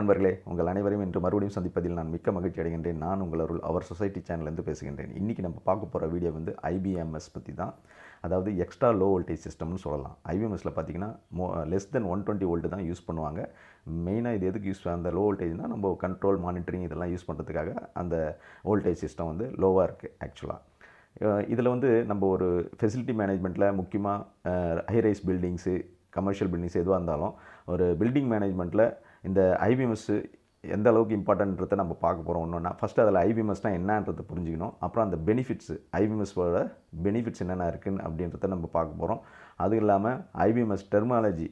நண்பர்களே, உங்கள் அனைவரையும் இன்று மறுபடியும் சந்திப்பதில் நான் மிக்க மகிழ்ச்சி அடைகின்றேன். நான் உங்கள் அருள் அவர் சொசைட்டி சேனல்லேருந்து பேசுகின்றேன். இன்றைக்கி நம்ம பார்க்க போகிற வீடியோ வந்து ஐபிஎம்எஸ் பற்றி தான். அதாவது எக்ஸ்ட்ரா லோ வோல்டேஜ் சிஸ்டம்னு சொல்லலாம். ஐபிஎம்எஸில் பார்த்தீங்கன்னா லெஸ் தென் 120 வோல்ட் தான் யூஸ் பண்ணுவாங்க. மெயினாக இது எதுக்கு யூஸ் அந்த லோ வோல்டேஜ்னால் நம்ம கண்ட்ரோல் மானிட்டரிங் இதெல்லாம் யூஸ் பண்ணுறதுக்காக அந்த வோல்டேஜ் சிஸ்டம் வந்து லோவாக இருக்குது ஆக்சுவலாக. இதில் வந்து நம்ம ஒரு ஃபெசிலிட்டி மேனேஜ்மெண்ட்டில் முக்கியமாக ஹைரைஸ் பில்டிங்ஸு, கமர்ஷியல் பில்டிங்ஸ் எதுவாக இருந்தாலும் ஒரு பில்டிங் மேனேஜ்மெண்ட்டில் இந்த ஐபிஎம்எஸ் எந்த அளவுக்கு இம்பார்ட்டன்றதை நம்ம பார்க்க போகிறோம். ஒன்றுன்னா ஃபஸ்ட்டு அதில் ஐபிஎம்எஸ்னால் என்னன்றதை புரிஞ்சுக்கணும். அப்புறம் அந்த பெனிஃபிட்ஸு, ஐபிஎம்எஸோட பெனிஃபிட்ஸ் என்னென்ன இருக்குன்னு அப்படின்றத நம்ம பார்க்க போகிறோம். அதுவும் இல்லாமல் ஐபிஎம்எஸ் டெர்மினாலஜி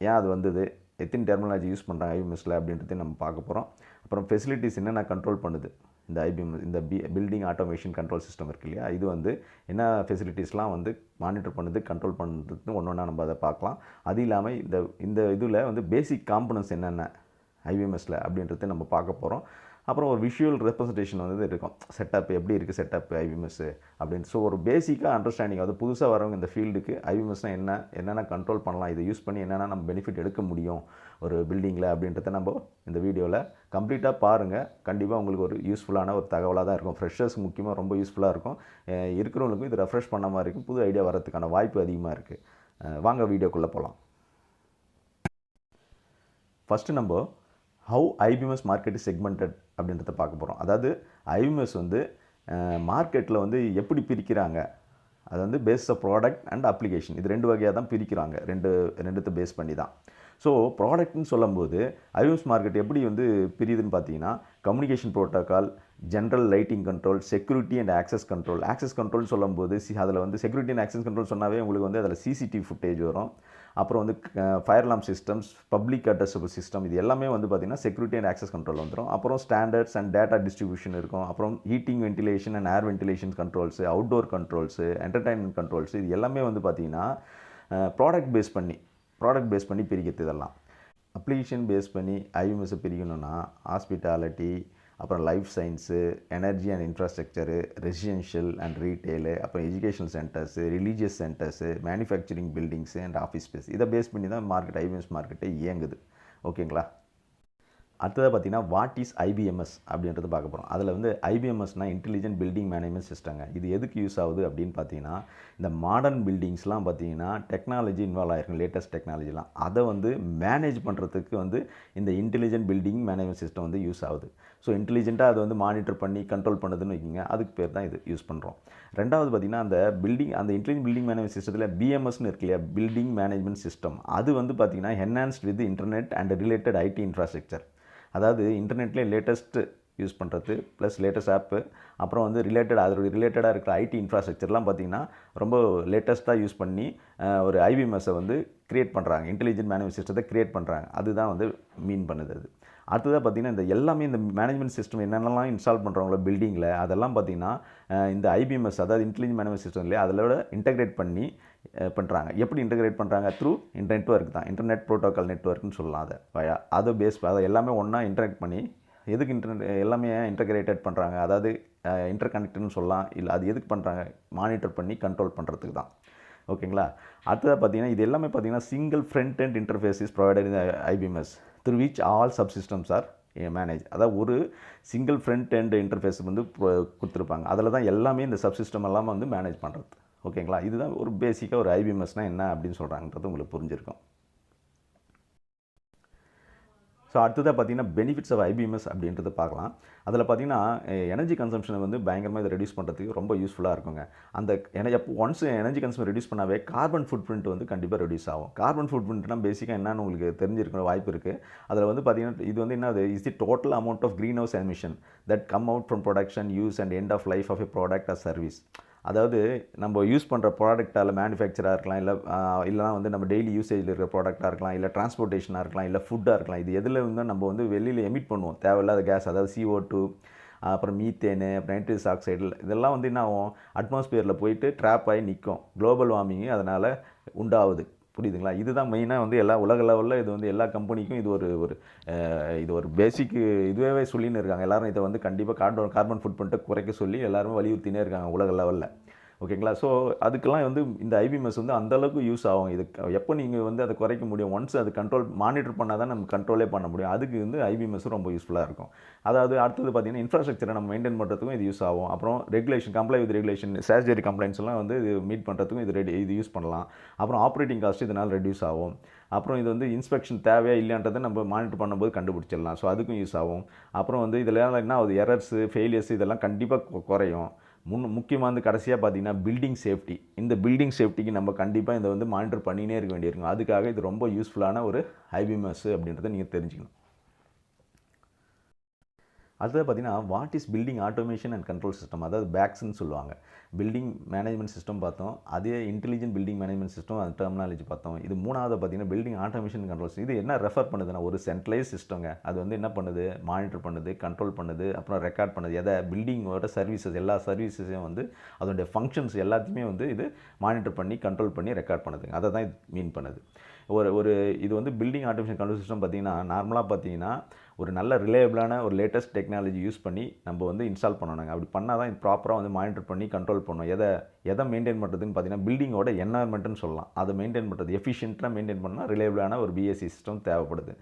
ஏன் அது வந்தது, எத்தனை டெர்மினாலஜி யூஸ் பண்ணுறாங்க ஐபிஎம்எஸில் அப்படின்றதையும் நம்ம பார்க்க போகிறோம். அப்புறம் ஃபெசிலிட்டிஸ் என்னென்ன கண்ட்ரோல் பண்ணுது இந்த ஐபிஎம்எஸ், இந்த பில்டிங் ஆட்டோமேஷன் கண்ட்ரோல் சிஸ்டம் இருக்கு இல்லையா, இது வந்து என்ன ஃபெசிலிட்டிஸ்லாம் வந்து மானிட்டர் பண்ணுது, கண்ட்ரோல் பண்ணுறது ஒன்று ஒன்றா நம்ம அதை பார்க்கலாம். அது இல்லாமல் இந்த இதில் வந்து பேசிக் காம்பனன்ட்ஸ் என்னென்ன ஐபிஎம்எஸில் அப்படின்றத நம்ம பார்க்க போகிறோம். அப்புறம் ஒரு விஷுவல் ரெப்ரசன்டேஷன் வந்து இருக்கும், செட்டப் எப்படி இருக்குது செட்டப் ஐபிஎம்எஸ் அப்படின்னு. ஸோ ஒரு பேசிக்காக அண்டர்ஸ்டாண்டிங், அது புதுசாக வரவங்க இந்த ஃபீல்டுக்கு ஐபிஎம்எஸ்னால் என்னென்ன கண்ட்ரோல் பண்ணலாம், இதை யூஸ் பண்ணி என்னென்ன நம்ம பெனிஃபிட் எடுக்க முடியும் ஒரு பில்டிங்கில் அப்படின்றத நம்ம இந்த வீடியோவில் கம்ப்ளீட்டாக பாருங்கள். கண்டிப்பாக உங்களுக்கு ஒரு யூஸ்ஃபுல்லான ஒரு தகவலாக தான் இருக்கும். ஃப்ரெஷர்ஸ் முக்கியமாக ரொம்ப யூஸ்ஃபுல்லாக இருக்கும். இருக்கிறவங்களுக்கும் இது ரெஃப்ரெஷ் பண்ண மாதிரி இருக்கும், புது ஐடியா வரதுக்கான வாய்ப்பு அதிகமாக இருக்குது. வாங்க வீடியோக்குள்ளே போகலாம். ஃபஸ்ட்டு நம்ம how IBMS market is segmented அப்படின்றத பார்க்க போகிறோம். அதாவது ஐபிஎம்எஸ் வந்து மார்க்கெட்டில் வந்து எப்படி பிரிக்கிறாங்க, அது வந்து base of product and application, இது ரெண்டு வகையாக தான் பிரிக்கிறாங்க. ரெண்டுத்தை பேஸ் பண்ணி தான். ஸோ ப்ராடக்ட்னு சொல்லும்போது ஐபிஎம்எஸ் மார்க்கெட் எப்படி வந்து பிரியுதுன்னு பார்த்தீங்கன்னா, communication protocol, general lighting control, security and access control. Access control சொல்லும்போது அதில் வந்து செக்யூரிட்டி அண்ட் ஆக்சஸ் கண்ட்ரோல் சொன்னாவே உங்களுக்கு வந்து அதில் சிசிடிவி ஃபுட்டேஜ் வரும். அப்புறம் வந்து fire alarm systems, public addressable system, இது எல்லாமே வந்து பார்த்திங்கன்னா செக்யூரிட்டி அண்ட் ஆக்சஸ் கண்ட்ரோல் வந்துடும். அப்புறம் ஸ்டாண்டர்ட்ஸ் அண்ட் டேட்டா டிஸ்ட்ரிபியூஷன் இருக்கும். அப்புறம் heating, ventilation and air ventilation controls, outdoor controls, entertainment controls, இது எல்லாமே வந்து பார்த்திங்கன்னா ப்ராடக்ட் பேஸ் பண்ணி பிரிக்கிறது. இதெல்லாம் அப்ளிகேஷன் பேஸ் பண்ணி ஐபிஎம்எஸை பிரிக்கணும்னா ஹாஸ்பிட்டாலிட்டி, அப்புறம் life science, energy and infrastructure, residential and retail, அப்புறம் educational centres, religious centres, manufacturing buildings and office space, இதை பேஸ் பண்ணி தான் ஐபிஎம்எஸ் மார்க்கெட்டை இயங்குது. ஓகேங்களா? அடுத்ததாக பார்த்தீங்கன்னா வாட் இஸ் ஐபிஎம்எஸ் அப்படின்றது பார்க்க போகிறோம். அதில் வந்து ஐபிஎம்எஸ்னால் இன்டெலிஜென்ட் பில்டிங் மேனேஜ்மெண்ட் சிஸ்டங்க. இது எதுக்கு யூஸ் ஆகுது அப்படின்னு பார்த்தீங்கன்னா, இந்த மாடர்ன் பில்டிங்ஸ்லாம் பார்த்தீங்கன்னா டெக்னாலஜி இன்வால்வ் ஆகிருக்கும், லேட்டஸ்ட் டெக்னாலஜிலாம், அதை வந்து மேனேஜ் பண்ணுறதுக்கு வந்து இந்த இன்டெலிஜென்ட் பில்டிங் மேனேஜ்மெண்ட் சிஸ்டம் வந்து யூஸ் ஆகுது. ஸோ இன்டெலிஜென்ட்டாக அதை வந்து மானிட்டர் பண்ணி கண்ட்ரோல் பண்ணுதுன்னு வைக்கிங்க, அதுக்கு பேர் தான் இது யூஸ் பண்ணுறோம். ரெண்டாவது பார்த்தீங்கன்னா அந்த இன்டெலிஜென்ட் பில்டிங் மேனேஜ்மெண்ட் சிஸ்டத்தில் பிஎம்எஸ்னு இருக்கு இல்லையா, பில்டிங் மேனேஜ்மெண்ட் சிஸ்டம், அது வந்து பார்த்தீங்கன்னா enhanced with internet and related ID infrastructure. அதாவது இன்டர்நெட்லேயே லேட்டஸ்ட்டு யூஸ் பண்ணுறது ப்ளஸ் லேட்டஸ்ட் ஆப்பு, அப்புறம் வந்து அதோட ரிலேட்டடாக இருக்கிற ஐடி இன்ஃப்ராஸ்ட்ரக்சர்லாம் பார்த்திங்கன்னா ரொம்ப லேட்டஸ்ட்டாக யூஸ் பண்ணி ஒரு ஐபிஎம்எஸை வந்து க்ரியேட் பண்ணுறாங்க, இன்டெலிஜென்ட் மேனேஜ்மெண்ட் சிஸ்டத்தை க்ரியேட் பண்ணுறாங்க. அதுதான் வந்து மீன் பண்ணுது. அது அடுத்ததாக பார்த்திங்கன்னா இந்த எல்லாமே இந்த மேனேஜ்மெண்ட் சிஸ்டம் என்னென்னலாம் இன்ஸ்டால் பண்ணுறாங்களோ பில்டிங்கில், அதெல்லாம் பார்த்திங்கன்னா இந்த ஐபிஎம்எஸ், அதாவது இன்டெலிஜென்ட் மேனேஜ்மெண்ட் சிஸ்டம் இல்லையா, அதோட இன்டெகிரேட் பண்ணி பண்ணுறாங்க. எப்படி இன்டெகிரேட் பண்ணுறாங்க? த்ரூ நெட்வொர்க் தான், இன்டர்நெட் ப்ரோட்டோக்கால் நெட்வொர்க்னு சொல்லலாம். அதை எல்லாமே ஒன்றா இன்டராக்ட் பண்ணி, எதுக்கு எல்லாமே இன்டகிரேட்டட் பண்ணுறாங்க, அதாவது இன்டர் கனெக்டட்னு சொல்லலாம். இல்லை அது எதுக்கு பண்ணுறாங்க? மானிட்டர் பண்ணி கண்ட்ரோல் பண்ணுறதுக்கு தான். ஓகேங்களா? அடுத்ததாக பார்த்தீங்கன்னா இது எல்லாமே பார்த்தீங்கன்னா single front end interface is provided in IBMS through which all subsystems are manage. அதாவது ஒரு சிங்கிள் ஃப்ரண்ட் அண்ட் இன்டர்ஃபேஸ் வந்து கொடுத்துருப்பாங்க, அதில் தான் எல்லாமே இந்த சப்சிஸ்டம் எல்லாம் வந்து மேனேஜ் பண்ணுறது. ஓகேங்களா? இதுதான் ஒரு பேசிக்காக ஒரு ஐபிஎம்எஸ்னால் என்ன அப்படின்னு சொல்கிறாங்கன்றது உங்களுக்கு புரிஞ்சிருக்கும். ஸோ அடுத்ததாக பார்த்தீங்கன்னா பெனிஃபிட்ஸ் ஆஃப் ஐபிஎம்எஸ் அப்படின்றத பார்க்கலாம். அதில் பார்த்தீங்கன்னா எனர்ஜி கன்சம்ஷனை வந்து பயங்கரமாக இதை ரெடியூஸ் பண்ணுறதுக்கு ரொம்ப யூஸ்ஃபுல்லாக இருக்குங்க. ஒன்ஸ் எனர்ஜி கன்சம்ஷன் ரெடியூஸ் பண்ணாவே கார்பன் ஃபுட் பிரிண்ட் வந்து கண்டிப்பாக ரெடியூஸ் ஆகும். கார்பன் ஃபுட் பிரிண்ட்னா பேசிக்காக என்னன்னு உங்களுக்கு தெரிஞ்சிருக்கிற வாய்ப்பு இருக்குது. அதில் வந்து பார்த்தீங்கன்னா இது வந்து என்னது, is the total amount of greenhouse emission that come out from production, use and end of life of a product or service. அதாவது நம்ம யூஸ் பண்ணுற ப்ராடக்டால் மேனுஃபேக்சராக இருக்கலாம், இல்லைனா வந்து நம்ம டெய்லி யூசேஜில் இருக்கிற ப்ராடக்டாக இருக்கலாம், இல்லை டிரான்ஸ்போர்ட்டேஷனாக இருக்கலாம், இல்லை ஃபுட்டாக இருக்கலாம். இது எதில் வந்து நம்ம வந்து வெளியில் எமிட் பண்ணுவோம் தேவையில்லாத கேஸ், அதாவது CO2, அப்புறம் மீத்தேனு, அப்புறம் நைட்ரஸ் ஆக்சைடு, இதெல்லாம் வந்து என்ன ஆகும், அட்மாஸ்பியரில் போயிட்டு ட்ராப் ஆகி நிற்கும். குளோபல் வார்மிங்கு அதனால் உண்டாகுது. புரியுதுங்களா? இதுதான் மெயினாக வந்து எல்லா உலக லெவலில் இது வந்து எல்லா கம்பெனிக்கும் இது ஒரு பேசிக் இதுவே சொல்லின்னு இருக்காங்க. எல்லோரும் இதை வந்து கண்டிப்பாக கார்பன் ஃபுட் பிரிண்ட்டை குறைக்க சொல்லி எல்லாருமே வலியுறுத்தினே இருக்காங்க உலக லெவலில். ஓகேங்களா. ஸோ அதுக்கெல்லாம் வந்து இந்த ஐபிஎம்எஸ் வந்து அந்தளவுக்கு யூஸ் ஆகும். இது எப்போ நீங்கள் வந்து அதை குறைக்க முடியும், ஒன்ஸ் அது கண்ட்ரோல் மானிட்டர் பண்ணால் தான் நம்ம கண்ட்ரோலே பண்ண முடியும். அதுக்கு வந்து ஐபிஎம்எஸ் ரொம்ப யூஸ்ஃபுல்லாக இருக்கும். அதாவது அடுத்தது பார்த்தீங்கன்னா இன்ஃப்ராஸ்ட்ரக்சரை நம்ம மெயின்டைன் பண்ணுறதுக்கும் இது யூஸ் ஆகும். அப்புறம் regulation, comply with regulation, statutory complaints எல்லாம் வந்து இது மீட் பண்ணுறதுக்கும் இது யூஸ் பண்ணலாம். அப்புறம் ஆப்ரேட்டிங் காஸ்ட் இதனால் ரெடியூஸ் ஆகும். அப்புறம் இது வந்து இன்ஸ்பெக்ஷன் தேவையா இல்லையான்றதை நம்ம மானிட்டர் பண்ணும்போது கண்டுபிடிச்சிடலாம். ஸோ அதுக்கும் யூஸ் ஆகும். அப்புறம் வந்து இதில் என்ன ஆகுது, எரர்ஸு, ஃபெயிலியர்ஸ் இதெல்லாம் கண்டிப்பாக குறையும். முக்கியமாக வந்து கடைசியாக பார்த்தீங்கன்னா பில்டிங் சேஃப்டி. இந்த பில்டிங் சேஃப்டிக்கு நம்ம கண்டிப்பாக இதை வந்து மானிட்டர் பண்ணினே இருக்க வேண்டியிருக்கும். அதுக்காக இது ரொம்ப யூஸ்ஃபுல்லான ஒரு ஐபிஎம்எஸ் அப்படின்றத நீங்கள் தெரிஞ்சுக்கணும். அடுத்தது பார்த்தீங்கன்னா what is building automation and control system, அதாவது பேக்ஸ்ன்னு சொல்லுவாங்க. பில்டிங் மேனேஜ்மெண்ட் சிஸ்டம் பார்த்தோம், அதே இன்டெலிஜென்ட் பில்டிங் மேனேஜ்மெண்ட் சிஸ்டம், அது டெர்மினாலஜி பார்த்தோம். இது மூணாவது பார்த்தீங்கன்னா பில்டிங் ஆட்டோமேஷன் கண்ட்ரோல்ஸ். இது என்ன ரெஃபர் பண்ணுதுன்னா ஒரு சென்ட்ரலைஸ் சிஸ்டங்க. அது வந்து என்ன பண்ணுது, மானிட்டர் பண்ணுது, கண்ட்ரோல் பண்ணுது, அப்புறம் ரெக்கார்ட் பண்ணுது. எதை, பில்டிங்கோட சர்வீசஸ், எல்லா சர்வீசஸையும் வந்து அதோடைய ஃபங்க்ஷன்ஸ் எல்லாத்தையுமே வந்து இது மானிட்டர் பண்ணி கண்ட்ரோல் பண்ணி ரெக்கார்ட் பண்ணுதுங்க. அதை தான் இது மீன் பண்ணுது. ஒரு இது வந்து பில்டிங் ஆட்டோமேஷன் கண்ட்ரோல் சிஸ்டம் பார்த்தீங்கன்னா நார்மலாக பார்த்தீங்கன்னா ஒரு நல்ல ரிலையபிளான ஒரு லேட்டஸ்ட் டெக்னாலஜி யூஸ் பண்ணி நம்ம வந்து இன்ஸ்டால் பண்ணணுங்க. அப்படி பண்ணால் தான் ப்ராப்பராக வந்து மானிட்டர் பண்ணி கண்ட்ரோல் பண்ணணும். எதை மெயின்டைன் பண்ணுறதுன்னு பார்த்தீங்கன்னா பில்டிங்கோட என்வாயர்மெண்ட்னு சொல்லலாம். அதை மெயின்டைன் பண்ணுறது எஃபிஷியண்ட்டாக மெயின்டைன் பண்ணால் ரிலையபிளான ஒரு பிஎஸ்சி சிஸ்டம் தேவைப்படுது.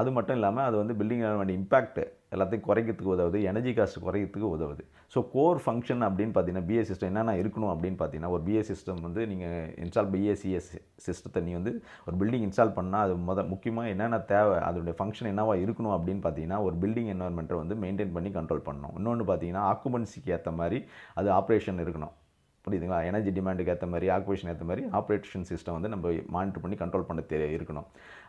அது மட்டும் இல்லாமல் அது வந்து பில்டிங் என்வாயர்மெண்ட் இம்பாக்ட் எல்லாத்தையும் குறைக்கிறதுக்கு உதவுது, எனர்ஜி காஸ்ட் குறைக்கிறதுக்கு உதவுது. ஸோ கோர் ஃபங்க்ஷன் அப்படின்னு பார்த்தீங்கன்னா பிஎஸ் சிஸ்டம் என்னென்ன இருக்கணும் அப்படின்னு பார்த்தீங்கன்னா, ஒரு பிஎஸ் சிஸ்டம் வந்து நீங்கள் இன்ஸ்டால் பிஎஸ்சிஎஸ் சிஸ்டத்தை நீங்கள் வந்து ஒரு பில்டிங் இன்ஸ்டால் பண்ணால் அது முக்கியமாக என்னென்ன தேவை, அதோடைய ஃபங்க்ஷன் என்னவா இருக்கணும் அப்படின்னு பார்த்தீங்கன்னா, ஒரு பில்டிங் என்வாயர்மெண்ட்டை வந்து மெயின்டைன் பண்ணி கண்ட்ரோல் பண்ணணும். இன்னொன்று பார்த்தீங்கன்னா ஆக்குபன்சிக்கு ஏற்ற மாதிரி அது ஆப்ரேஷன் இருக்கணும். புரியுதுங்களா. எனர்ஜி டிமாண்டுக்கு ஏற்ற மாதிரி, ஆக்குபேஷன் ஏற்ற மாதிரி ஆப்ரேஷன் சிஸ்டம் வந்து நம்ம மானிட்டர் பண்ணி கண்ட்ரோல் பண்ண இருக்கணும்.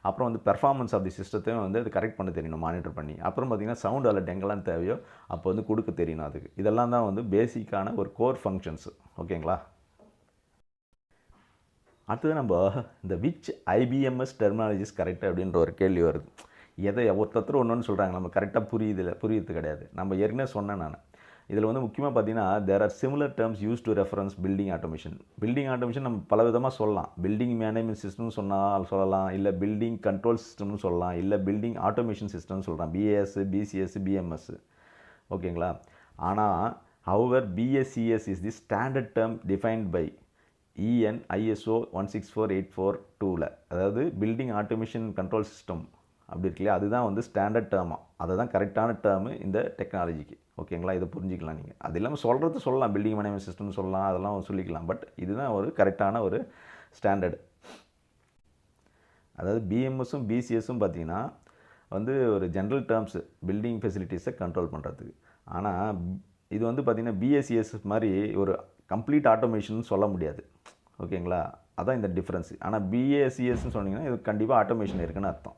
அப்புறம் வந்து பெர்ஃபார்மன்ஸ் ஆஃப் தி சிஸ்டத்தையும் வந்து அது கரெக்ட் பண்ண தெரியணும், மானிட்டர் பண்ணி. அப்புறம் பார்த்திங்கன்னா சவுண்ட் அலர்ட் எங்கெல்லாம் தேவையோ அப்போ வந்து கொடுக்க தெரியணும் அதுக்கு. இதெல்லாம் தான் வந்து பேசிக்கான ஒரு கோர் ஃபங்க்ஷன்ஸ். ஓகேங்களா. அடுத்தது நம்ம இந்த விச் ஐபிஎம்எஸ் டெர்மினாலஜிஸ் கரெக்ட் அப்படின்ற ஒரு கேள்வி வருது. எதை ஒருத்தர் ஒன்று சொல்கிறாங்க, நம்ம கரெக்டாக புரியுது கிடையாது. நம்ம ஏற்கனவே சொன்னேன் நான். இதில் வந்து முக்கியமாக பார்த்தீங்கன்னா there are similar terms use to reference building automation. Building automation நம்ம பல விதமாக சொல்லலாம். பில்டிங் மேனேஜ்மெண்ட் சிஸ்டம்னு சொல்லலாம், இல்லை பில்டிங் கண்ட்ரோல் சிஸ்டம்னு சொல்லலாம், இல்லை பில்டிங் ஆட்டோமேஷன் சிஸ்டம்னு சொல்கிறோம், பிஏஎஸ், பிசிஎஸ், பிஎம்எஸ். ஓகேங்களா. ஆனால் however BSCS is the standard term defined by EN ISO 16484-2ல், அதாவது பில்டிங் ஆட்டோமேஷன் கண்ட்ரோல் சிஸ்டம் அப்படி இருக்கு இல்லையா, அதுதான் வந்து ஸ்டாண்டர்ட் டேர்மாக, அதை தான் கரெக்டான டேர்மு இந்த டெக்னாலஜிக்கு. ஓகேங்களா. இதை புரிஞ்சிக்கலாம் நீங்கள். அது இல்லாமல் சொல்லலாம், பில்டிங் மேனேஜ்மெண்ட் சிஸ்டம்னு சொல்லலாம், அதெல்லாம் சொல்லிக்கலாம். பட் இதுதான் ஒரு கரெக்டான ஒரு ஸ்டாண்டர்டு. அதாவது பிஎம்எஸும் பிசிஎஸும் பார்த்தீங்கன்னா வந்து ஒரு ஜென்ரல் டேர்ம்ஸ் பில்டிங் ஃபெசிலிட்டிஸை கண்ட்ரோல் பண்ணுறதுக்கு. ஆனால் இது வந்து பார்த்திங்கன்னா பிஎஸ்சிஎஸ் மாதிரி ஒரு கம்ப்ளீட் ஆட்டோமேஷன் சொல்ல முடியாது. ஓகேங்களா. அதான் இந்த டிஃப்ரென்ஸு. ஆனால் பிஏசிஎஸ்ன்னு சொன்னீங்கன்னா இது கண்டிப்பாக ஆட்டோமேஷன் இருக்குன்னு அர்த்தம்.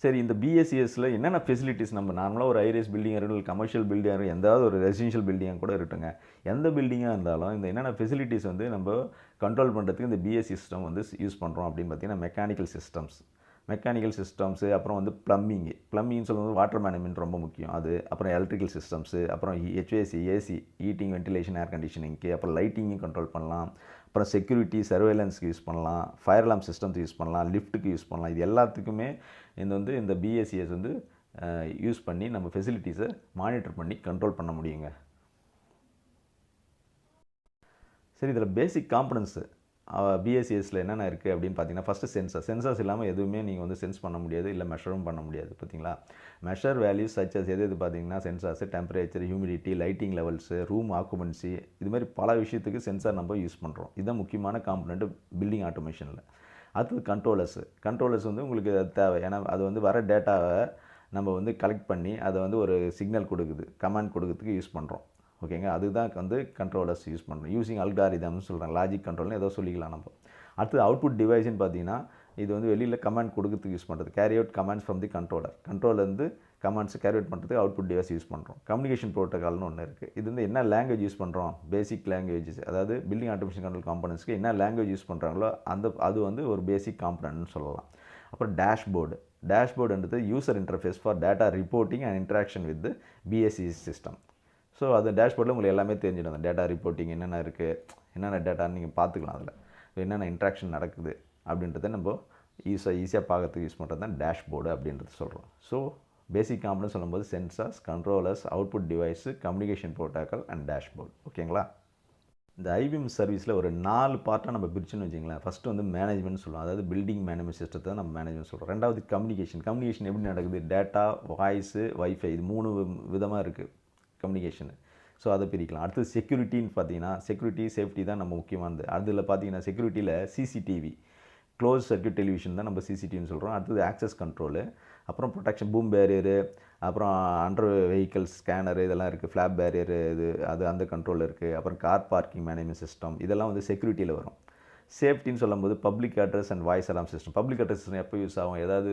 சரி, இந்த பிஎஸ்சிஎஸில் என்னென்ன ஃபெசிலிட்டிஸ், நம்ம நார்மலாக ஒரு ஹைரேஸ் பில்டிங்காக இருக்கட்டும், கமர்ஷியல் பில்டிங்காக இருக்கட்டும், எந்தாவது ஒரு ரெசிடென்ஷியல் பில்டிங்காக கூட இருக்கட்டுங்க, எந்த பில்டிங்காக இருந்தாலும் இந்த என்னென்ன ஃபெசிலிட்டிஸ் வந்து நம்ம கண்ட்ரோல் பண்ணுறதுக்கு இந்த பிஎஸ்சி சிஸ்டம் வந்து யூஸ் பண்ணுறோம் அப்படின்னு பார்த்தீங்கன்னா மெக்கானிக்கல் சிஸ்டம்ஸு, அப்புறம் வந்து ப்ளம்பிங்னு சொல்லும்போது வாட்டர் மேனேஜ்மெண்ட் ரொம்ப முக்கியம் அது. அப்புறம் எலக்ட்ரிக்கல் சிஸ்டம்ஸு, அப்புறம் ஹெச்ஏசி, ஏசி, ஹீட்டிங், வென்டிலேஷன், ஏர் கண்டிஷனிங்க்கு, அப்புறம் லைட்டிங்கும் கண்ட்ரோல் பண்ணலாம். அப்புறம் செக்யூரிட்டி, சர்வேலன்ஸ்க்கு யூஸ் பண்ணலாம், ஃபயர் அலார்ம் சிஸ்டம்ஸ் யூஸ் பண்ணலாம், லிஃப்ட்டுக்கு யூஸ் பண்ணலாம். இது எல்லாத்துக்குமே இந்த பிஎஸ்சிஎஸ் வந்து யூஸ் பண்ணி நம்ம ஃபெசிலிட்டிஸை மானிட்டர் பண்ணி கண்ட்ரோல் பண்ண முடியுங்க. சரி, இதில் பேசிக் காம்பனன்ட்ஸு பிஎஸ்சிஎஸில் என்னென்ன இருக்குது அப்படின்னு பார்த்தீங்கன்னா, ஃபஸ்ட்டு சென்சர்ஸ் இல்லாமல் எதுவுமே நீங்கள் வந்து சென்ஸ் பண்ண முடியாது, இல்லை மெஷரும் பண்ண முடியாது. பார்த்தீங்களா. மெஷர் வேல்யூஸ் சச்சஸ் எது பார்த்தீங்கன்னா sensors, temperature, humidity, lighting levels, room occupancy, இதுமாதிரி பல விஷயத்துக்கு சென்சார் நம்ம யூஸ் பண்ணுறோம். இதுதான் முக்கியமான காம்பனண்ட் பில்டிங் ஆட்டோமேஷனில். அடுத்தது கண்ட்ரோலர்ஸ் வந்து உங்களுக்கு தேவை. ஏன்னா அது வந்து வர டேட்டாவை நம்ம வந்து கலெக்ட் பண்ணி அதை வந்து ஒரு சிக்னல் கொடுக்குது, கமாண்ட் கொடுக்குறதுக்கு யூஸ் பண்ணுறோம். ஓகேங்க. அதுதான் வந்து கண்ட்ரோலர்ஸ் யூஸ் பண்ணுறோம். யூஸிங் அல்காரிதம்னு சொல்கிறேன், லாஜிக் கண்ட்ரோல்னு ஏதோ சொல்லிக்கலாம் நம்ம. அடுத்தது அவுட்புட் டிவைஸ்ன்னு பார்த்தீங்கன்னா இது வந்து வெளியில் கமாண்ட் கொடுக்குறதுக்கு யூஸ் பண்ணுறது, carry out commands from the கண்ட்ரோலருந்து கமாண்ட்ஸ் கேரி அவுட் பண்ணுறதுக்கு அவுட்புட் டிவைஸ் யூஸ் பண்ணுறோம். கம்யூனிகேஷன் ப்ரோட்டோகால்னு ஒன்று இருக்குது. இது வந்து என்ன லாங்குவேஜ் யூஸ் பண்ணுறோம், பேசிக் லாங்குவேஜஸ், அதாவது பில்டிங் ஆட்டோமேஷன் கண்ட்ரோல் காம்பனன்ட்ஸ்க்கு என்ன லாங்குவேஜ் யூஸ் பண்ணுறாங்களோ அது வந்து ஒரு பேசிக் காம்பனன்ட்னு சொல்லலாம். அப்புறம் டேஷ்போர்டுன்றது user interface for data reporting and interaction with BSC system. So அது டேஷ்போர்டில் உங்களுக்கு எல்லாமே தெரிஞ்சிடும். அந்த டேட்டா ரிப்போர்ட்டிங் என்னென்ன இருக்குது, என்னென்ன டேட்டான்னு நீங்கள் பார்த்துக்கலாம். அதில் என்னென்ன இன்ட்ராக்ஷன் நடக்குது அப்படின்றத நம்ம ஈஸியாக பார்க்கறதுக்கு யூஸ் பண்ணுறது தான் டேஷ்போர்டு அப்படின்றது சொல்கிறோம். ஸோ பேசிக் காம்பனன்ட் சொல்லும்போது sensors, controllers, output device, communication protocol and dashboard. ஓகேங்களா? இந்த ஐபிஎம் சர்வீஸில் ஒரு 4 பார்ட்டாக நம்ம பிரிச்சுன்னு வச்சுங்களேன். ஃபஸ்ட்டு வந்து மேனேஜ்மெண்ட் சொல்லுவோம். அதாவது பில்டிங் மேனேஜ்மெண்ட் சிஸ்டத்தை நம்ம மேனேஜ்மெண்ட் சொல்கிறோம். ரெண்டாவது கம்யூனிகேஷன். கம்யூனிகேஷன் எப்படி நடக்குது? டேட்டா, வாய்ஸு, வைஃபை, இது 3 விதமாக இருக்குது கம்யூனிகேஷனு. ஸோ அதை பிரிக்கலாம். அடுத்தது செக்யூரிட்டின்னு பார்த்தீங்கன்னா, செக்யூரிட்டி, சேஃப்டி தான் நம்ம முக்கியமானது. அதில் பார்த்தீங்கன்னா செக்யூரிட்டியில் சிசிடிவி, க்ளோஸ் சர்க்யூட் டெலிவிஷன் தான் நம்ம சிசிடிவின்னு சொல்கிறோம். அடுத்தது ஆக்சஸ் கண்ட்ரோலு, அப்புறம் ப்ரொடெக்ஷன், பூம் பேரியரு, அப்புறம் அண்டர் வெஹிக்கிள் ஸ்கேனர், இதெல்லாம் இருக்குது. ஃப்ளாப் பேரியரு, அந்த கண்ட்ரோல் இருக்குது. அப்புறம் கார் பார்க்கிங் மேனேஜ்மெண்ட் சிஸ்டம், இதெல்லாம் வந்து செக்யூரிட்டியில் வரும். சேஃப்டின்னு சொல்லும்போது public address and voice Alam system. Public address system எப்போ யூஸ் ஆகும்? ஏதாவது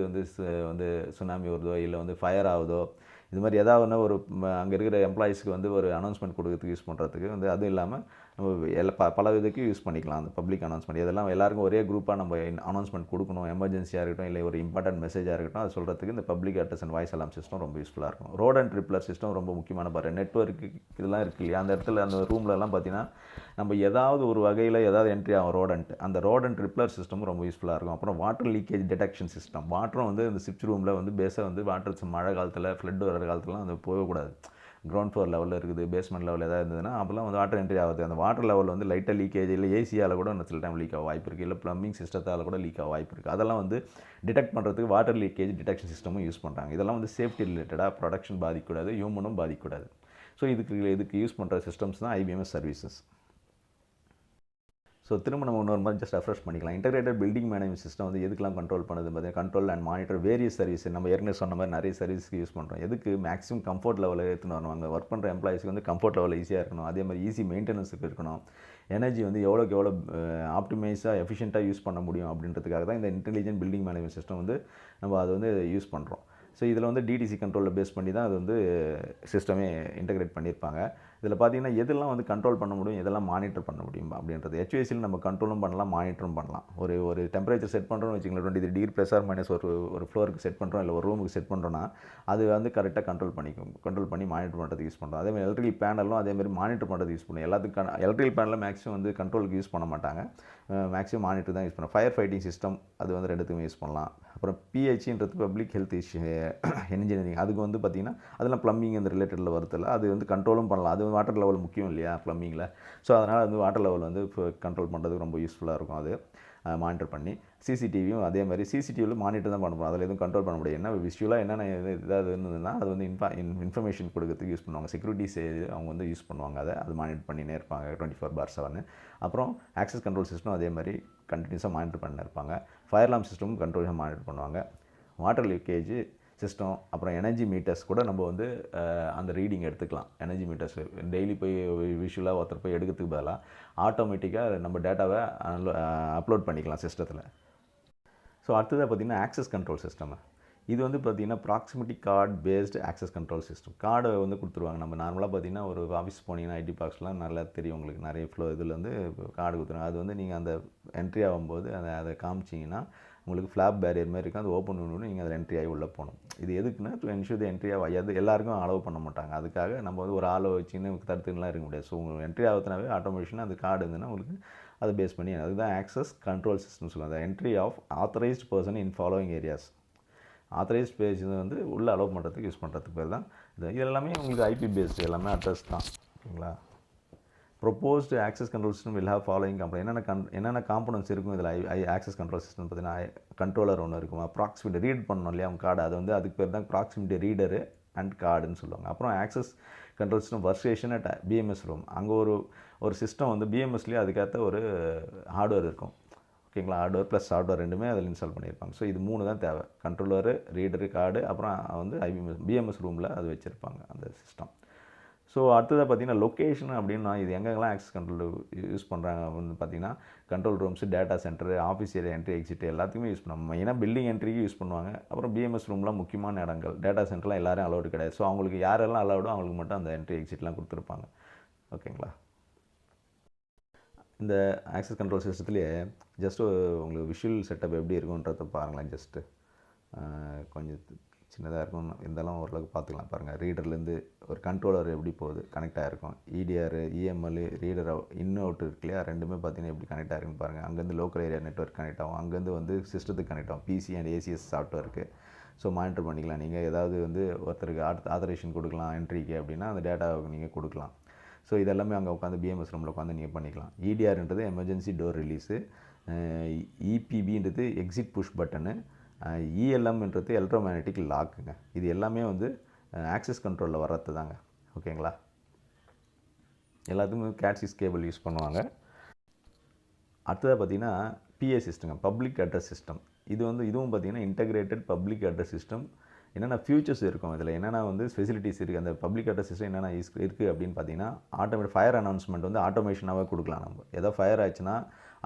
வந்து சுனாமி வருதோ, இல்லை வந்து ஃபயர் ஆகுதோ, இது மாதிரி ஏதாவது ஒரு அங்கே இருக்கிற எம்ப்ளாயீஸ்க்கு வந்து ஒரு அனௌன்ஸ்மெண்ட் கொடுக்கறதுக்கு யூஸ் பண்ணுறதுக்கு வந்து, அதுவும் இல்லாமல் நம்ம பல இதுக்கு யூஸ் பண்ணிக்கலாம். அந்த பப்ளிக் அனௌன்ஸ்மெண்ட் இதெல்லாம் எல்லாருக்கும் ஒரே குரூப்பாக நம்ம அனௌன்ஸ்மெண்ட் கொடுக்கணும். எமர்ஜென்சியாக இருக்கட்டும், இல்லை ஒரு இம்பார்ட்டன்ட் மெசேஜாக இருக்கட்டும், அது சொல்கிறதுக்கு இந்த public address and voice Alam system ரொம்ப யூஸ்ஃபுல்லாக இருக்கும். ரோட் அண்ட் ட்ரிப்ளர் சிஸ்டம் ரொம்ப முக்கியமான பாரு. நெட்வொர்க்கு இதெல்லாம் இருக்குது இல்லையா, அந்த இடத்துல அந்த ரூம்லலாம் பார்த்தீங்கன்னா நம்ம ஏதாவது ஒரு வகையில் ஏதாவது என்ட்ரி ஆகும் ரோடன்ட், அந்த ரோட் அண்ட் ட்ரிப்ளர் சிஸ்டம் ரொம்ப யூஸ்ஃபுல்லாக இருக்கும். அப்புறம் வாட்டர் லீக்கேஜ் டிடெக்ஷன் சிஸ்டம். வாட்டரும் வந்து இந்த ஷிப்ஸ் ரூமில் வந்து பேஸாக வந்து வாட்டர் மழை காலத்தில், ஃப்ளட் வர காலத்துலாம் அது போகக்கூடாது. கிரவுண்ட் ஃப்ளோர் லெவலில் இருக்குது, பேஸ்மெண்ட் லெவல் ஏதாவது இருந்ததுன்னா அப்போல்லாம் வந்து வாட்டர் என்ட்ரி ஆகுது. அந்த வாட்டர் லெவல் வந்து லைட்டாக லீக்கேஜ், இல்லை ஏசியால் கூட சில டைம் லீக் ஆக வாய்ப்பு இருக்குது, இல்லை ப்ளம்பிங் சிஸ்டத்தால் கூட லீக் ஆக வாய்ப்பு இருக்குது. அதெல்லாம் வந்து டிடெக்ட் பண்ணுறதுக்கு வாட்டர் லீக்கேஜ் டிடெக்ஷன் சிஸ்டமும் யூஸ் பண்ணுறாங்க. இதெல்லாம் வந்து சேஃப்டி ரிலேட்டடாக, ப்ரொடக்ஷன் பாதிக்கக்கூடாது, ஹியூமனும் பாதிக்கக்கூடாது. ஸோ இதுக்கு யூஸ் பண்ணுற சிஸ்டம்ஸ் தான் ஐபிஎம்எஸ் சர்வீசஸ். ஸோ திரும்ப நம்ம இன்னொரு மாதிரி ஜஸ்ட் ரெஃப்ரெஷ் பண்ணிக்கலாம். இன்டெகிரேட்டட் பில்டிங் மேனேஜ்மெண்ட் சிஸ்டம் வந்து எதுக்கெல்லாம் கண்ட்ரோல் பண்ணுது பார்த்தீங்கன்னா, control and monitor various service. நம்ம ஏற்கனவே சொன்ன மாதிரி நிறைய சர்வீஸ்க்கு யூஸ் பண்ணுறோம். எதுக்கு? மேக்ஸிமம் கம்ஃபர்ட் லெவலில் எடுத்துன்னு வருவாங்க. ஒர்க் பண்ணுற எம்ப்ளாயிஸ்க்கு வந்து கம்ஃபர்ட் லெவலில் ஈஸியாக இருக்கணும். அதே மாதிரி ஈஸி மெயின்டெனன்ஸுக்கு இருக்கணும். எனர்ஜி வந்து எவ்வளோக்கு எவ்வளோ ஆப்டிமைஸாக எஃபிஷியண்ட்டாக யூஸ் பண்ண முடியும் அப்படின்றதுக்காக தான் இந்த இன்டெலிஜென்ட் பில்டிங் மேனேஜ்மெண்ட் சிஸ்டம் வந்து நம்ம அதை வந்து யூஸ் பண்ணுறோம். ஸோ இதில் வந்து டிடிசி கண்ட்ரோலில் பேஸ் பண்ணி தான் அது வந்து சிஸ்டமே இன்டெகிரேட் பண்ணியிருப்பாங்க. இதில் பார்த்தீங்கன்னா எதெல்லாம் வந்து கண்ட்ரோல் பண்ண முடியும், எதெல்லாம் மானிட்டர் பண்ண முடியும் அப்படின்றது. HVACயில் நம்ம கண்ட்ரோலும் பண்ணலாம், மானிட்டரும் பண்ணலாம். ஒரு டெம்பரேச்சர் செட் பண்ணுறோம்னு வச்சுக்கலாம், 23 டிகிரி ப்ளஸ் ஆர் மைனஸ் ஒரு ஃப்ளோருக்கு செட் பண்ணுறோம், இல்லை ஒரு ரூமுக்கு செட் பண்ணுறோன்னா அது வந்து கரெக்டாக கண்ட்ரோல் பண்ணி மானிட்டர் பண்ணுறதுக்கு யூஸ் பண்ணுறோம். அதேமாதிரி எலக்ட்ரிக்கல் பேனலும் அதேமாதிரி மானிட்டர் பண்ணுறது யூஸ் பண்ணுவோம். எல்லாத்துக்கும் எலக்ட்ரிக்கல் பேனலில் மேக்ஸிமம் வந்து கண்ட்ரோலுக்கு யூஸ் பண்ண மாட்டாங்க, மேக்ஸிமம் மானிட்டர் தான் யூஸ் பண்ணுவோம். ஃபயர் ஃபைட்டிங் சிஸ்டம் அது வந்து ரெண்டுத்துக்கும் யூஸ் பண்ணலாம். அப்புறம் PHன்றது பப்ளிக் ஹெல்த் இன்ஜினியரிங், அதுக்கு வந்து பார்த்திங்கன்னா அதெல்லாம் ப்ளம்பிங் இந்த ரிலேட்டடில் வருதில்ல, அது வந்து கண்ட்ரோலும் பண்ணலாம். அது வாட்டர் லெவல் முக்கியம் இல்லையா ப்ளம்பிங்கில். ஸோ அதனால் வந்து வாட்டர் லெவல் வந்து கண்ட்ரோல் பண்ணுறதுக்கு ரொம்ப யூஸ்ஃபுல்லாக இருக்கும். அது மானிட்டர் பண்ணி. சிசிடிவியும் அதே மாதிரி சிசிடிவியில் மானிட்டர் தான் பண்ண முடியும், அதில் எதுவும் கண்ட்ரோல் பண்ண முடியாது. என்ன விஷுவலாக என்னென்ன இதாக இருந்ததுன்னா அது வந்து இன்ஃபர்மேஷன் கொடுக்கறதுக்கு யூஸ் பண்ணுவாங்க. செக்யூரிட்டிஸ் அவங்க வந்து யூஸ் பண்ணுவாங்க, அதை மானிட்டர் பண்ணினே இருப்பாங்க 24/7. அப்புறம் ஆக்சஸ் கண்ட்ரோல் சிஸ்டம் அதே மாதிரி கண்டினியூஸாக மானிட்டர் பண்ணி இருப்பாங்க. ஃபயர் அலார்ம் சிஸ்டமும் கண்ட்ரோலாக மானிட்டர் பண்ணுவாங்க. வாட்டர் லீக்கேஜ் சிஸ்டம், அப்புறம் எனர்ஜி மீட்டர்ஸ் கூட நம்ம வந்து அந்த ரீடிங் எடுத்துக்கலாம். எனர்ஜி மீட்டர்ஸ் டெய்லி போய் விஷுவலாக ஒருத்தர் போய் எடுக்கிறதுக்கு பதிலாக ஆட்டோமேட்டிக்காக நம்ம டேட்டாவை அப்லோட் பண்ணிக்கலாம் சிஸ்டத்தில். ஸோ அடுத்ததாக பார்த்திங்கன்னா ஆக்சஸ் கண்ட்ரோல் சிஸ்டம். இது வந்து பார்த்திங்கன்னா proximity card based access control system. கார்டை வந்து கொடுத்துருவாங்க. நம்ம நார்மலாக பார்த்திங்கன்னா ஒரு ஆஃபீஸ் போனீங்கன்னா ஐடி பார்க்ஸ்லாம் நல்லா தெரியும் உங்களுக்கு, நிறைய இதில் வந்து கார்டு கொடுத்துருவாங்க. அது வந்து நீங்கள் அந்த என்ட்ரி ஆகும்போது அதை காமிச்சிங்கன்னா உங்களுக்கு ஃப்ளாப் பேரியர் மாதிரி இருக்கும், அது ஓப்பன் பண்ணி நீங்கள் அதில் என்ட்ரி ஆகி உள்ளே போகணும். இது எதுக்குன்னா டு என்ஷூர் தி என்ட்ரி ஆகாது, எல்லாருக்கும் அலோவ் பண்ண மாட்டாங்க. அதுக்காக நம்ம வந்து ஒரு ஆளை வச்சுன்னு தடுத்துலாம் இருக்க முடியாது. ஸோ உங்களுக்கு என்ட்ரி ஆகுதுனாவே ஆட்டோமேஷனாக அது கார்டு இருந்ததுன்னா உங்களுக்கு அதை பேஸ் பண்ணி, அதுதான் ஆக்சஸ் கண்ட்ரோல் சிஸ்டம் சொல்லுவாங்க. அந்த entry of authorised person in following areas. Authorised page வந்து உள்ளே அலோவ் பண்ணுறதுக்கு யூஸ் பண்ணுறதுக்கு பேர் தான் இது எல்லாமே உங்களுக்கு ஐபி பேஸ்டு, எல்லாமே அட்ரஸ் தான். ஓகேங்களா? Proposed access control system will have following company. என்னென்ன காம்பனன்ட்ஸ் இருக்கும் இதில்? ஆக்சஸ் கண்ட்ரோல் சிஸ்டம் பார்த்தீங்கன்னா கண்ட்ரோலர் ஒன்று இருக்கும், ப்ராக்சிமிட்டி ரீட் பண்ணணும் இல்லையா அவங்க கார்டு, அது வந்து அதுக்கு பேர் தான் ப்ராக்சிமிட்டி ரீடரு அண்ட் கார்டுன்னு சொல்லுவாங்க. அப்புறம் access control system workstation at BMS room. அங்கே ஒரு சிஸ்டம் வந்து பிஎம்எஸ்லேயே அதுக்கேற்ற ஒரு ஹார்ட்வேர் இருக்கும். ஓகேங்களா? ஹார்ட்வேர் ப்ளஸ் சாஃப்ட்வேர் ரெண்டுமே அதில் இன்ஸ்டால் பண்ணியிருப்பாங்க. ஸோ இது 3 தான் தேவை: கண்ட்ரோலரு, ரீடரு, கார்டு. அப்புறம் வந்து பிஎம்எஸ் ரூமில் அது வச்சுருப்பாங்க அந்த சிஸ்டம். ஸோ அடுத்ததாக பார்த்தீங்கன்னா லொக்கேஷன் அப்படின்னா இது எங்கெங்கெல்லாம் ஆக்சஸ் கண்ட்ரோல் யூஸ் பண்ணுறாங்க அப்படின்னு பார்த்தீங்கன்னா control rooms, data centre, office area entry exit எல்லாத்துக்குமே யூஸ் பண்ணுவாங்க. மெயினாக பில்டிங் என்ட்ரிக்கு யூஸ் பண்ணுவாங்க. அப்புறம் பிஎம்எஸ் ரூம்லாம் முக்கியமான இடங்கள். டேட்டா சென்டர்லாம் எல்லாரும் அலௌடு கிடையாது. ஸோ அவங்களுக்கு யாரெல்லாம் அலௌடோ அவங்களுக்கு மட்டும் அந்த என்ட்ரி எக்ஸிட்லாம் கொடுத்துருப்பாங்க. ஓகேங்களா? இந்த ஆக்சஸ் கண்ட்ரோல் சிஸ்டத்துலேயே ஜஸ்ட்டு உங்களுக்கு விஷுவல் செட்டப் எப்படி இருக்குன்றத பாருங்களேன். ஜஸ்ட்டு கொஞ்சம் சின்னதாக இருக்கும், இருந்தாலும் ஓரளவுக்கு பார்த்துக்கலாம். பாருங்கள், ரீடர்லேருந்து ஒரு கண்ட்ரோலர் எப்படி போகுது, கனெக்ட் ஆகிருக்கும். EDR, EML, reader in out இருக்கு இல்லையா, ரெண்டுமே பார்த்தீங்கன்னா எப்படி கனெக்ட் ஆகிருக்குன்னு பாருங்கள். அங்கேருந்து லோக்கல் ஏரியா நெட்வொர்க் கனெக்ட் ஆகும், அங்கேருந்து வந்து சிஸ்டத்துக்கு கனெக்ட் ஆகும். PC அண்ட் ACS சாஃப்ட்வேருக்கு. ஸோ மானிட்டர் பண்ணிக்கலாம். நீங்கள் ஏதாவது வந்து ஒருத்தருக்கு ஆதரேஷன் கொடுக்கலாம் என்ட்ரிக்கு அப்படின்னா அந்த டேட்டாவுக்கு நீங்கள் கொடுக்கலாம். ஸோ இதெல்லாமே அங்கே உட்காந்து பிஎம்எஸ் ரூமில் உட்காந்து நீங்கள் பண்ணிக்கலாம். இடிஆர்ன்றது எமர்ஜென்சி டோர் ரிலீஸு, இபிபின்றது எக்ஸிட் புஷ் பட்டனு, இஎல்எம்ன்றது எலக்ட்ரோமேக்னெட்டிக் லாக்குங்க. இது எல்லாமே வந்து ஆக்சஸ் கண்ட்ரோலில் வர்றது தாங்க. ஓகேங்களா? எல்லாத்துக்கும் கேட்6 கேபிள் யூஸ் பண்ணுவாங்க. அடுத்ததாக பார்த்தீங்கன்னா பிஏ சிஸ்டங்க, பப்ளிக் அட்ரஸ் சிஸ்டம். இதுவும் பார்த்தீங்கன்னா இன்டகிரேட்டட் பப்ளிக் அட்ரஸ் சிஸ்டம். என்னென்ன ஃபியூச்சர்ஸ் இருக்கும் இதில், என்னென்ன வந்து ஃபெசிலிட்டிஸ் இருக்குது அந்த பப்ளிக் அட்ரஸ் சிஸ்டம் என்னென்ன இருக்குது அப்படின்னு பார்த்தீங்கன்னா, ஃபயர் அனௌன்ஸ்மெண்ட் வந்து ஆட்டோமேஷனாகவே கொடுக்கலாம். நம்ம ஏதோ ஃபயர் ஆச்சுன்னா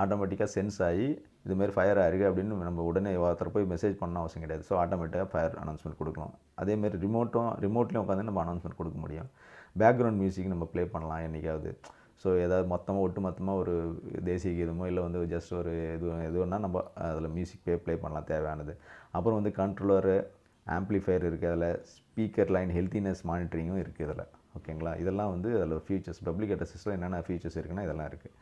ஆட்டோமேட்டிக்காக சென்ஸ் ஆகி இதுமாரி ஃபயர் ஆயிருக்கு அப்படின்னு நம்ம உடனே ஒருத்தர் போய் மெசேஜ் பண்ண அவசியம் கிடையாது. ஸோ ஆட்டோமேட்டிக்காக ஃபயர் அனௌன்ஸ்மெண்ட் கொடுக்கலாம். அதேமாரி ரிமோட்லேயும் உட்காந்து நம்ம அனௌன்ஸ்மெண்ட் கொடுக்க முடியும். பேக்ரவுண்ட் மியூசிக் நம்ம ப்ளே பண்ணலாம் என்றைக்காவது. ஸோ ஏதாவது ஒட்டுமொத்தமாக ஒரு தேசிய கீதமோ இல்லை வந்து ஜஸ்ட் ஒரு எதுவுன்னா நம்ம அதில் மியூசிக் ப்ளே பண்ணலாம் தேவையானது. அப்புறம் வந்து கண்ட்ரோலரு, ஆம்ப்ளிஃபையர் இருக்குது அதில், ஸ்பீக்கர் லைன் ஹெல்த்தினஸ் மானிட்டரிங்கும் இருக்குது இதில். ஓகேங்களா? இதெல்லாம் வந்து அதில் ஃபீச்சர்ஸ். பப்ளிக் அட்ரஸ் சிஸ்டம் என்னென்ன ஃபீச்சர்ஸ் இருக்குன்னா இதெல்லாம் இருக்குது.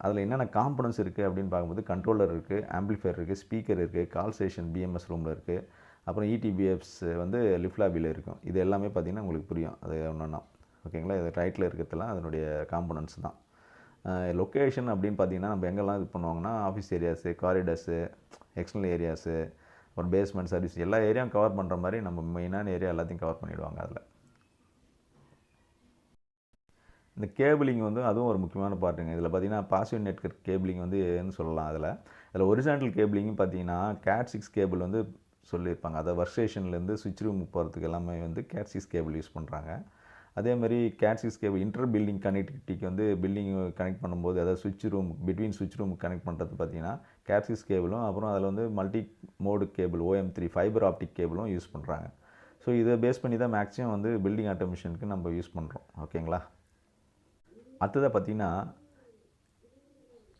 அதில் என்னென்ன காம்பனன்ட்ஸ் இருக்குது அப்படின்னு பார்க்கும்போது கண்ட்ரோலர் இருக்குது, ஆம்ப்ளிஃபையர் இருக்குது, ஸ்பீக்கர் இருக்குது, கால் ஸ்டேஷன் பிஎம்எஸ் ரூமில் இருக்குது, அப்புறம் இடிபிஎஃப்ஸ் வந்து லிஃப்ட் லாபியில் இருக்கும். இது எல்லாமே பார்த்திங்கன்னா உங்களுக்கு புரியும் அது ஒன்றா. ஓகேங்களா? இது ரைட்டில் இருக்கிறதுலாம் அதனுடைய காம்பனன்ட்ஸ் தான். லொக்கேஷன் அப்படின்னு பார்த்தீங்கன்னா நம்ம எங்கெல்லாம் இது பண்ணுவாங்கன்னா ஆஃபீஸ் ஏரியாஸு, காரிடர்ஸு, எக்ஸ்டர்னல் ஏரியாஸு, ஒரு பேஸ்மெண்ட் சர்வீஸ் எல்லா ஏரியாவும் கவர் பண்ணுற மாதிரி நம்ம மெயினான ஏரியா எல்லாத்தையும் கவர் பண்ணிவிடுவாங்க அதில். இந்த கேபிளிங் வந்து அதுவும் ஒரு முக்கியமான பார்ட்டுங்க. இதில் பார்த்தீங்கன்னா பாசிவ் நெட்வொர்க் கேபிளிங் வந்து ஏன்னு சொல்லலாம். அதில் ஒரிஜினல் கேபிளிங்கும் பார்த்தீங்கன்னா கேட்6 கேபிள் வந்து சொல்லியிருப்பாங்க. அதை ஒர்க்ஸ்டேஷன்லேருந்து சுவிட்ச் ரூம் போகிறதுக்கு எல்லாமே வந்து கேட்6 கேபிள் யூஸ் பண்ணுறாங்க. அதேமாதிரி கேட்6 கேபிள் இன்டர் பில்டிங் கனெக்டிவிட்டிக்கு வந்து பில்டிங் கனெக்ட் பண்ணும்போது அதாவது பிட்வீன் சுவிட்ச் ரூம் கனெக்ட் பண்ணுறது பார்த்தீங்கன்னா கேட்6 கேபிளும், அப்புறம் அதில் வந்து multi mode cable OM3 fibre optic கேபிளும் யூஸ் பண்ணுறாங்க. ஸோ இதை பேஸ் பண்ணி தான் மேக்ஸிமம் வந்து பில்டிங் ஆட்டோமேஷனுக்கு நம்ம யூஸ் பண்ணுறோம். ஓகேங்களா? அடுத்ததாக பார்த்தீங்கன்னா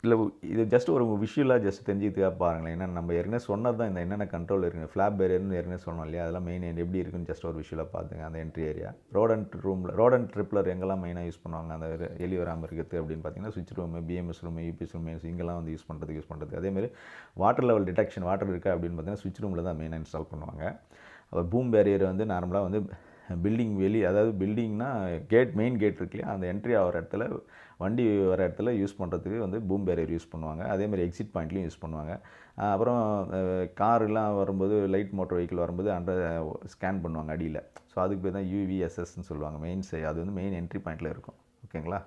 இல்லை இது ஜஸ்ட் ஒரு விஷுவலாக ஜஸ்ட் தெரிஞ்சுக்கிறதுக்காக பாருங்களேன். ஏன்னா நம்ம ஏற்கனவே சொன்னது தான் இந்த என்னென்ன கண்ட்ரோல் இருக்குது. ஃப்ளாப் பேரியர்னு ஏற்கனவே சொன்னோம் இல்லையா? அதெல்லாம் மெயின் எப்படி இருக்குன்னு ஜஸ்ட் ஒரு விஷுவலாக பார்த்துங்க. அந்த என்ட்ரி ஏரியா ரோடன்ட் ட்ரிப்ளர் எங்கெல்லாம் மெயினாக யூஸ் பண்ணுவாங்க அந்த எலி வராமல் இருக்கிறது அப்படின்னு பார்த்தீங்கன்னா சுவிட்ச் room, BMS room, UPS room இங்கெல்லாம் வந்து யூஸ் பண்ணுறது. அதேமாதிரி வாட்டர் லெவல் டிடெக்ஷன் வாட்டர் இருக்கா அப்படின்னு பார்த்தீங்கன்னா சுவிட்ச் ரூமில் தான் மெயினாக இன்ஸ்டால் பண்ணுவாங்க. அப்புறம் பூம் பேரியர் வந்து நார்மலாக வந்து பில்டிங் அதாவது பில்டிங்னா மெயின் கேட் இருக்கு இல்லையா, அந்த என்ட்ரி ஆகிற இடத்துல வண்டி வர இடத்துல யூஸ் பண்ணுறதுக்கு வந்து பூம் பேரியர் யூஸ் பண்ணுவாங்க. அதேமாதிரி எக்ஸிட் பாயிண்ட்லையும் யூஸ் பண்ணுவாங்க. அப்புறம் காரெலாம் வரும்போது லைட் மோட்டர் வெஹிக்கிள் வரும்போது ஸ்கேன் பண்ணுவாங்க அடியில். ஸோ அதுக்கு பேர் தான் UVSSன்னு சொல்லுவாங்க. அது வந்து மெயின் என்ட்ரி பாயிண்டில் இருக்கும். ஓகேங்களா?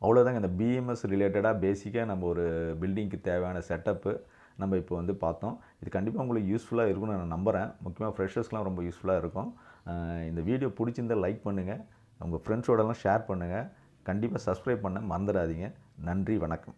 அவ்வளோதாங்க. இந்த பிஎம்எஸ் ரிலேட்டடாக பேசிக்காக நம்ம ஒரு பில்டிங்க்கு தேவையான செட்டப்பு நம்ம இப்போ வந்து பார்த்தோம். இது கண்டிப்பாக உங்களுக்கு யூஸ்ஃபுல்லாக இருக்கும்னு நான் நம்புகிறேன். முக்கியமாக ஃப்ரெஷர்ஸ்லாம் ரொம்ப யூஸ்ஃபுல்லாக இருக்கும். இந்த வீடியோ பிடிச்சிருந்தால் லைக் பண்ணுங்கள், உங்கள் ஃப்ரெண்ட்ஸோடலாம் ஷேர் பண்ணுங்கள், கண்டிப்பாக சப்ஸ்கிரைப் பண்ண மறந்துடாதீங்க. நன்றி, வணக்கம்.